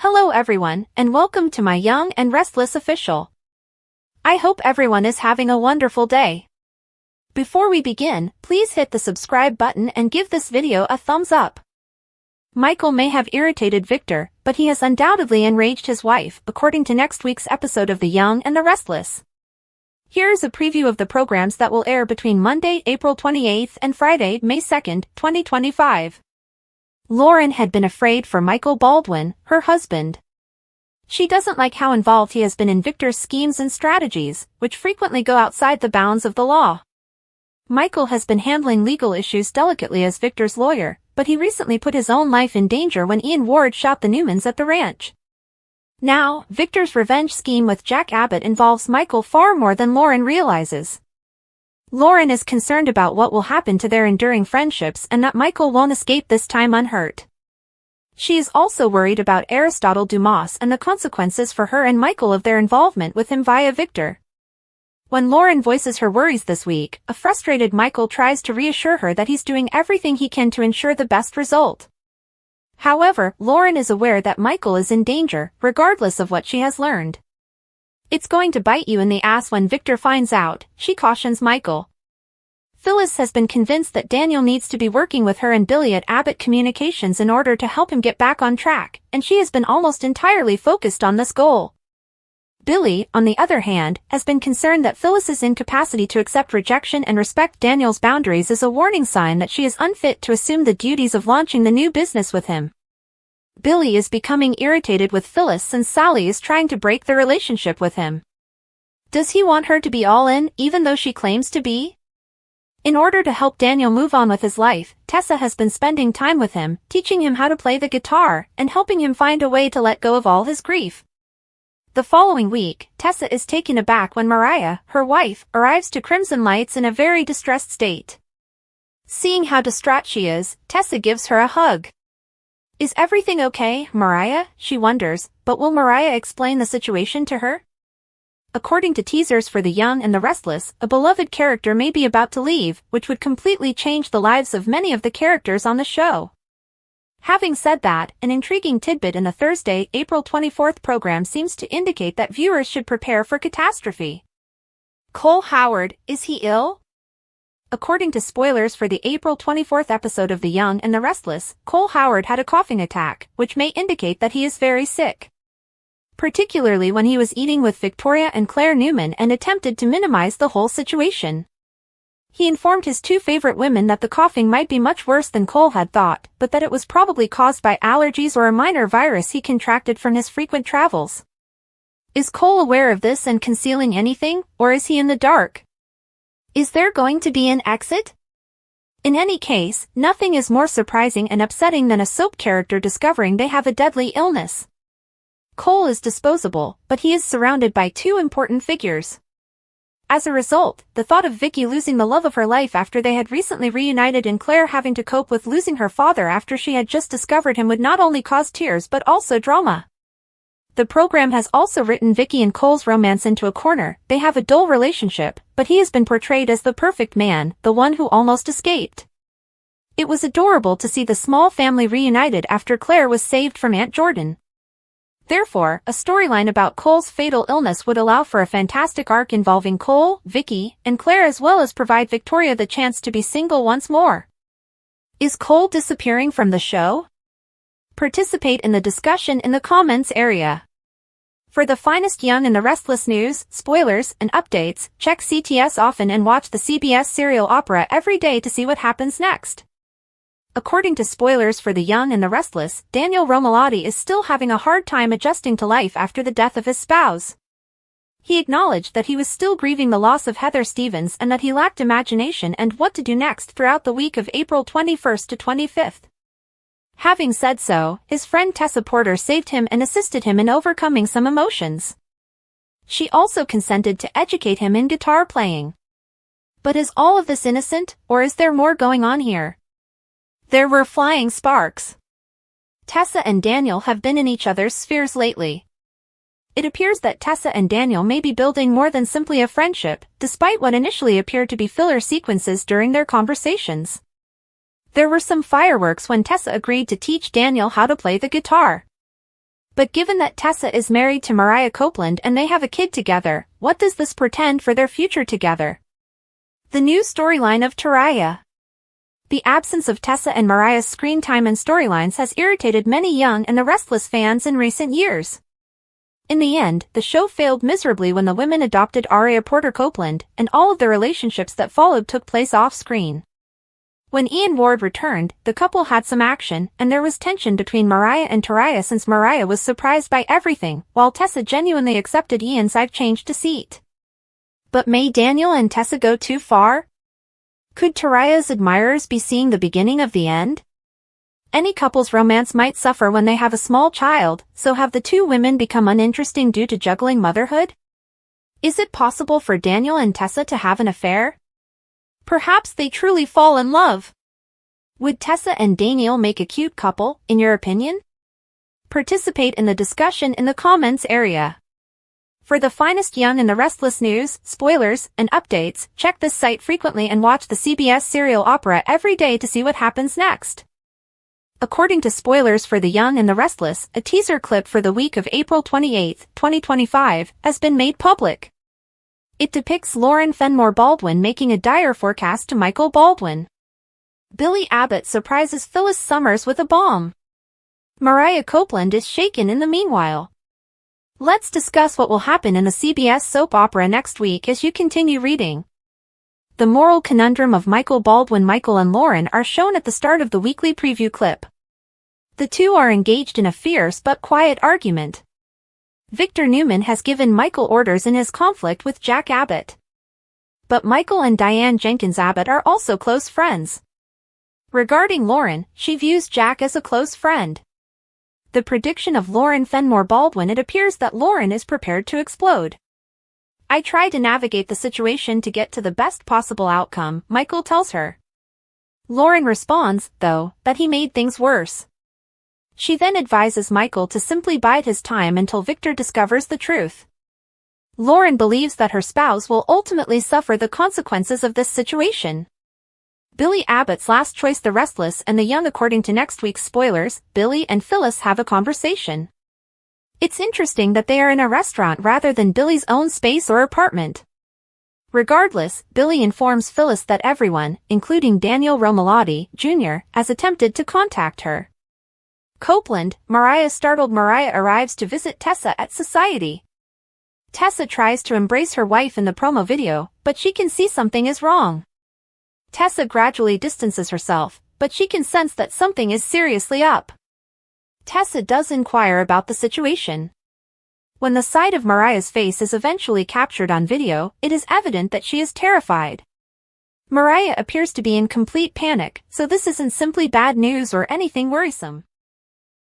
Hello everyone, and welcome to my Young and Restless official. I hope everyone is having a wonderful day. Before we begin, please hit the subscribe button and give this video a thumbs up. Michael may have irritated Victor, but he has undoubtedly enraged his wife, according to next week's episode of The Young and the Restless. Here is a preview of the programs that will air between Monday, April 28th and Friday, May 2nd, 2025. Lauren had been afraid for Michael Baldwin, her husband. She doesn't like how involved he has been in Victor's schemes and strategies, which frequently go outside the bounds of the law. Michael has been handling legal issues delicately as Victor's lawyer, but he recently put his own life in danger when Ian Ward shot the Newmans at the ranch. Now, Victor's revenge scheme with Jack Abbott involves Michael far more than Lauren realizes. Lauren is concerned about what will happen to their enduring friendships and that Michael won't escape this time unhurt. She is also worried about Aristotle Dumas and the consequences for her and Michael of their involvement with him via Victor. When Lauren voices her worries this week, a frustrated Michael tries to reassure her that he's doing everything he can to ensure the best result. However, Lauren is aware that Michael is in danger, regardless of what she has learned. It's going to bite you in the ass when Victor finds out, she cautions Michael. Phyllis has been convinced that Daniel needs to be working with her and Billy at Abbott Communications in order to help him get back on track, and she has been almost entirely focused on this goal. Billy, on the other hand, has been concerned that Phyllis's incapacity to accept rejection and respect Daniel's boundaries is a warning sign that she is unfit to assume the duties of launching the new business with him. Billy is becoming irritated with Phyllis since Sally is trying to break the relationship with him. Does he want her to be all in, even though she claims to be? In order to help Daniel move on with his life, Tessa has been spending time with him, teaching him how to play the guitar, and helping him find a way to let go of all his grief. The following week, Tessa is taken aback when Mariah, her wife, arrives to Crimson Lights in a very distressed state. Seeing how distraught she is, Tessa gives her a hug. Is everything okay, Mariah? She wonders, but will Mariah explain the situation to her? According to teasers for The Young and the Restless, a beloved character may be about to leave, which would completely change the lives of many of the characters on the show. Having said that, an intriguing tidbit in the Thursday, April 24th program seems to indicate that viewers should prepare for catastrophe. Cole Howard, is he ill? According to spoilers for the April 24th episode of The Young and the Restless, Cole Howard had a coughing attack, which may indicate that he is very sick. Particularly when he was eating with Victoria and Claire Newman and attempted to minimize the whole situation. He informed his two favorite women that the coughing might be much worse than Cole had thought, but that it was probably caused by allergies or a minor virus he contracted from his frequent travels. Is Cole aware of this and concealing anything, or is he in the dark? Is there going to be an exit? In any case, nothing is more surprising and upsetting than a soap character discovering they have a deadly illness. Cole is disposable, but he is surrounded by two important figures. As a result, the thought of Vicky losing the love of her life after they had recently reunited and Claire having to cope with losing her father after she had just discovered him would not only cause tears but also drama. The program has also written Vicky and Cole's romance into a corner. They have a dull relationship, but he has been portrayed as the perfect man, the one who almost escaped. It was adorable to see the small family reunited after Claire was saved from Aunt Jordan. Therefore, a storyline about Cole's fatal illness would allow for a fantastic arc involving Cole, Vicky, and Claire as well as provide Victoria the chance to be single once more. Is Cole disappearing from the show? Participate in the discussion in the comments area. For the finest Young and the Restless news, spoilers, and updates, check CTS often and watch the CBS serial opera every day to see what happens next. According to spoilers for The Young and the Restless, Daniel Romalotti is still having a hard time adjusting to life after the death of his spouse. He acknowledged that he was still grieving the loss of Heather Stevens and that he lacked imagination and what to do next throughout the week of April 21st to 25th. Having said so, his friend Tessa Porter saved him and assisted him in overcoming some emotions. She also consented to educate him in guitar playing. But is all of this innocent, or is there more going on here? There were flying sparks. Tessa and Daniel have been in each other's spheres lately. It appears that Tessa and Daniel may be building more than simply a friendship, despite what initially appeared to be filler sequences during their conversations. There were some fireworks when Tessa agreed to teach Daniel how to play the guitar. But given that Tessa is married to Mariah Copeland and they have a kid together, what does this portend for their future together? The new storyline of Mariah. The absence of Tessa and Mariah's screen time and storylines has irritated many Young and the Restless fans in recent years. In the end, the show failed miserably when the women adopted Aria Porter Copeland, and all of the relationships that followed took place off-screen. When Ian Ward returned, the couple had some action, and there was tension between Mariah and Mariah since Mariah was surprised by everything, while Tessa genuinely accepted Ian's "I've changed" deceit. But may Daniel and Tessa go too far? Could Mariah's admirers be seeing the beginning of the end? Any couple's romance might suffer when they have a small child, so have the two women become uninteresting due to juggling motherhood? Is it possible for Daniel and Tessa to have an affair? Perhaps they truly fall in love. Would Tessa and Daniel make a cute couple, in your opinion? Participate in the discussion in the comments area. For the finest Young and the Restless news, spoilers, and updates, check this site frequently and watch the CBS serial opera every day to see what happens next. According to spoilers for the Young and the Restless, a teaser clip for the week of April 28, 2025, has been made public. It depicts Lauren Fenmore Baldwin making a dire forecast to Michael Baldwin. Billy Abbott surprises Phyllis Summers with a bomb. Mariah Copeland is shaken in the meanwhile. Let's discuss what will happen in the CBS soap opera next week as you continue reading. The moral conundrum of Michael Baldwin. Michael and Lauren are shown at the start of the weekly preview clip. The two are engaged in a fierce but quiet argument. Victor Newman has given Michael orders in his conflict with Jack Abbott. But Michael and Diane Jenkins Abbott are also close friends. Regarding Lauren, she views Jack as a close friend. The prediction of Lauren Fenmore Baldwin. It appears that Lauren is prepared to explode. I tried to navigate the situation to get to the best possible outcome, Michael tells her. Lauren responds, though, that he made things worse. She then advises Michael to simply bide his time until Victor discovers the truth. Lauren believes that her spouse will ultimately suffer the consequences of this situation. Billy Abbott's last choice. The Restless and the Young. According to next week's spoilers, Billy and Phyllis have a conversation. It's interesting that they are in a restaurant rather than Billy's own space or apartment. Regardless, Billy informs Phyllis that everyone, including Daniel Romalotti, Jr., has attempted to contact her. Copeland, Mariah. Startled Mariah arrives to visit Tessa at Society. Tessa tries to embrace her wife in the promo video, but she can see something is wrong. Tessa gradually distances herself, but she can sense that something is seriously up. Tessa does inquire about the situation. When the side of Mariah's face is eventually captured on video, it is evident that she is terrified. Mariah appears to be in complete panic, so this isn't simply bad news or anything worrisome.